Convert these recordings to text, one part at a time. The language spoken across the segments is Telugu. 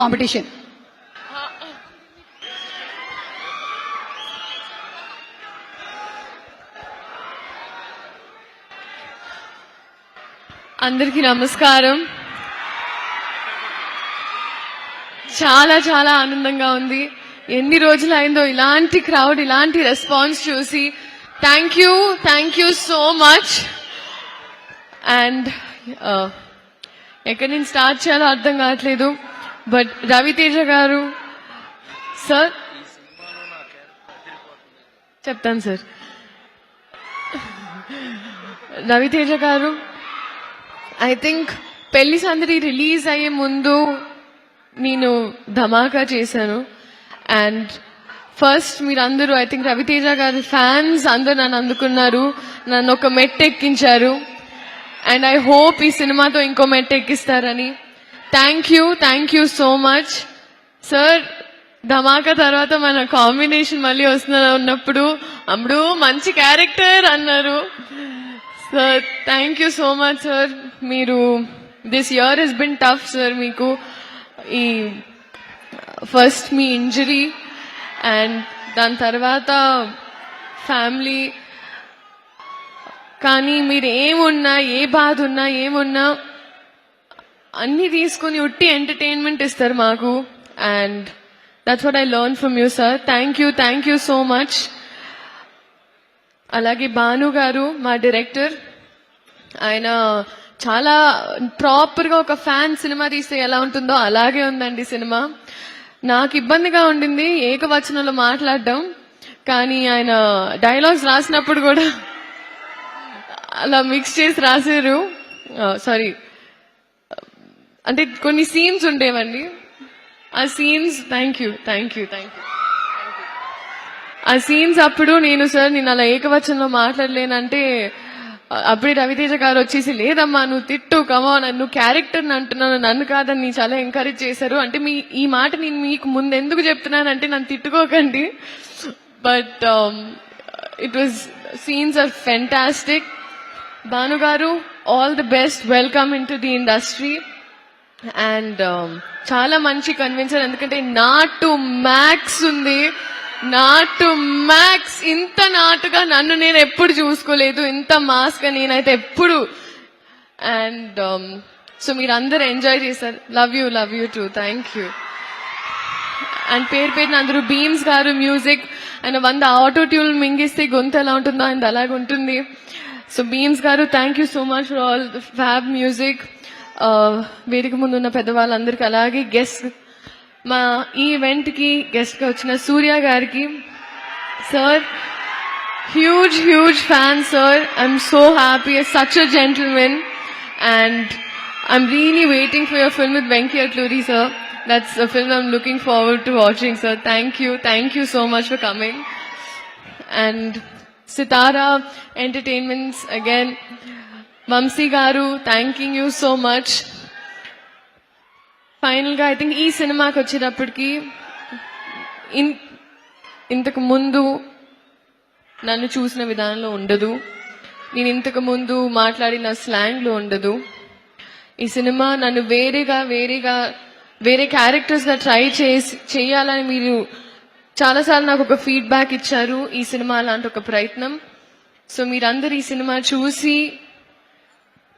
కాంపిటీషన్. అందరికీ నమస్కారం. చాలా చాలా ఆనందంగా ఉంది. ఎన్ని రోజులు అయిందో ఇలాంటి క్రౌడ్, ఇలాంటి రెస్పాన్స్ చూసి. Thank you so much. And ఎక్కడి నుంచి స్టార్ట్ చేయాలో అర్థం కావట్లేదు. బట్ రవితేజ గారు సార్, చెప్తాను సార్. రవితేజ గారు, ఐ థింక్ పెళ్లి సందడి రిలీజ్ అయ్యే ముందు నేను ధమాకా చేశాను. అండ్ ఫస్ట్ మీరందరూ, ఐ థింక్ రవితేజ గారి ఫ్యాన్స్ అందరూ నన్ను అందుకున్నారు, నన్ను ఒక మెట్టు ఎక్కించారు. అండ్ ఐ హోప్ ఈ సినిమాతో ఇంకో మెట్టు ఎక్కిస్తారని. Thank you so much sir. Dhamaka తర్వాత మన కాంబినేషన్ మళ్ళీ ఉన్నప్పుడు అప్పుడు మంచి క్యారెక్టర్ అన్నారు sir. Thank you so much sir. మీరు this year has been tough sir. మీకు ఈ ఫస్ట్ మీ ఇంజరీ అండ్ దాని తర్వాత ఫ్యామిలీ, కానీ మీరు ఏమున్నా, ఏ బాధ ఉన్నా, ఏమున్నా అన్ని తీసుకుని ఉట్టి ఎంటర్టైన్మెంట్ ఇస్తారు మాకు. And that's what I learn from you sir. Thank you so much. అలాగే భాను గారు, మా డైరెక్టర్, ఆయన చాలా ప్రాపర్గా ఒక ఫ్యాన్ సినిమా తీస్తే ఎలా ఉంటుందో అలాగే ఉందండి సినిమా. నాకు ఇబ్బందిగా ఉండింది ఏకవచనంలో మాట్లాడడం, కానీ ఆయన డైలాగ్స్ రాసినప్పుడు కూడా అలా మిక్స్ చేసి రాశారు. సారీ, అంటే కొన్ని సీన్స్ ఉండేవండి, ఆ సీన్స్ థ్యాంక్ యూ ఆ సీన్స్ అప్పుడు నేను అలా ఏకవచనంలో మాట్లాడలేనంటే అప్పుడే రవితేజ గారు వచ్చేసి, లేదమ్మా నువ్వు తిట్టు, కమాన్, నువ్వు క్యారెక్టర్ని అంటున్నాను, నన్ను కాదని చాలా ఎంకరేజ్ చేశారు. అంటే ఈ మాట నేను మీకు ముందు ఎందుకు చెప్తున్నానంటే నన్ను తిట్టుకోకండి. But it was, scenes are fantastic. Bhanu garu, all the best, welcome in to the industry. And చాలా మంచి కన్విన్సర్, ఎందుకంటే నాటు మ్యాక్స్ ఉంది, నాటు మ్యాక్స్. ఇంత నాటుగా నన్ను నేను ఎప్పుడు చూసుకోలేదు, ఇంత మాస్ గా నేనైతే ఎప్పుడు. అండ్ సో మీరందరూ ఎంజాయ్ చేశారు. Love you two. Thank you. And పేరున అందరూ, బీమ్స్ గారు మ్యూజిక్, ఆయన 100 ఆటో ట్యూన్ మింగిస్తే గొంతు ఎలా ఉంటుందో ఆయన అలాగే ఉంటుంది. సో బీమ్స్ గారు, thank you so much for all fab music. వేదిక ముందు ఉన్న పెద్దవాళ్ళందరికీ, అలాగే గెస్ట్, మా ఈ ఈవెంట్ కి గెస్ట్ గా వచ్చిన సూర్య గారికి sir, huge fan sir. I'm so happy, such a gentlemen. And I'm really waiting for your film with Venky Atluri sir. That's a film I'm looking forward to watching, sir. Thank you so much for coming. And Sitara Entertainments again, Vamsi Garu, thanking you so much. Final ga, I think ee cinema ki vacherappudiki ఇంతకు ముందు నన్ను చూసిన విధానంలో ఉండదు, నేను ఇంతకు ముందు మాట్లాడిన స్లాంగ్ లో ఉండదు. ఈ సినిమా నన్ను వేరే క్యారెక్టర్స్ గా ట్రై చేయాలని మీరు చాలాసార్లు నాకు ఒక ఫీడ్బ్యాక్ ఇచ్చారు. ఈ సినిమా లాంటి ఒక ప్రయత్నం. సో మీరందరూ ఈ సినిమా చూసి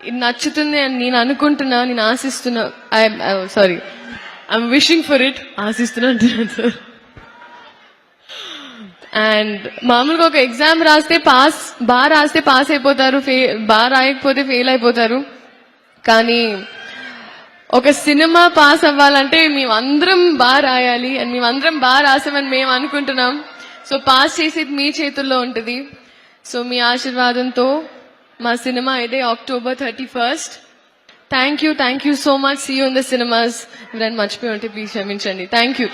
ఇది నచ్చుతుంది అని నేను అనుకుంటున్నా, నేను ఆశిస్తున్నా. I'm wishing for it. ఆశిస్తున్నా అంటున్నాను సార్. అండ్ మామూలుగా ఒక ఎగ్జామ్ రాస్తే బాగా రాస్తే పాస్ అయిపోతారు, బాగా రాయకపోతే ఫెయిల్ అయిపోతారు. కానీ ఒక సినిమా పాస్ అవ్వాలంటే మేమందరం బాగా రాయాలి, అండ్ మేమందరం బాగా రాసామని మేము అనుకుంటున్నాం. సో పాస్ చేసేది మీ చేతుల్లో ఉంటుంది. సో మీ ఆశీర్వాదంతో మా సినిమా ఇదే October 31st. Thank you so much. See you in the cinemas. ఎవరైనా మర్చిపోయి ఉంటే ప్లీజ్ క్షమించండి. Thank you.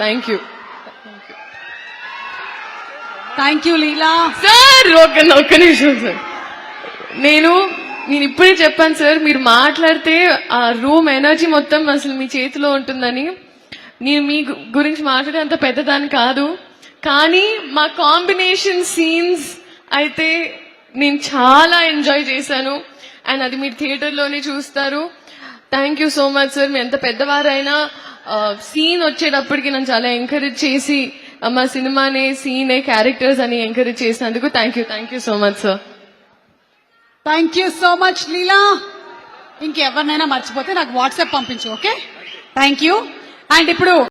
Thank you Leela sir. ఒక్క నిమిషం సార్. నేను ఇప్పుడే చెప్పాను సార్, మీరు మాట్లాడితే ఆ రూమ్ ఎనర్జీ మొత్తం అసలు మీ చేతిలో ఉంటుందని. నేను మీ గురించి మాట్లాడే అంత పెద్దదాన్ని కాదు, కానీ మా కాంబినేషన్ సీన్స్ అయితే నేను చాలా ఎంజాయ్ చేశాను. అండ్ అది మీరు థియేటర్లోనే చూస్తారు. Thank you so much sir. మీ ఎంత పెద్దవారైనా సీన్ వచ్చేటప్పటికి నన్ను చాలా ఎంకరేజ్ చేసి మా సినిమానే సీనే క్యారెక్టర్స్ అని ఎంకరేజ్ చేసినందుకు thank you so much sir. Thank you so much Leela. ఇంకెవరినైనా మర్చిపోతే నాకు వాట్సాప్ పంపించు, ఓకే? Thank you. అండ్ ఇప్పుడు